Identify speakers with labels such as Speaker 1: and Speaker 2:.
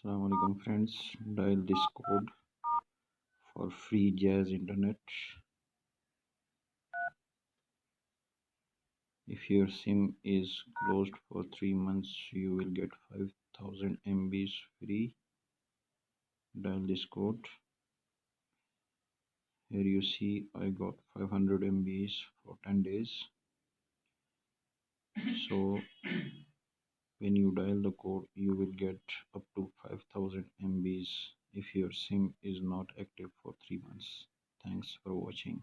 Speaker 1: Assalamu alaikum friends, dial this code for free jazz internet. If your SIM is closed for 3 months, you will get 5000 MBs free. Dial this code. Here you see I got 500 MBs for 10 days. So when you dial the code, you will get up to 5000 MBs if your SIM is not active for 3 months. Thanks for watching.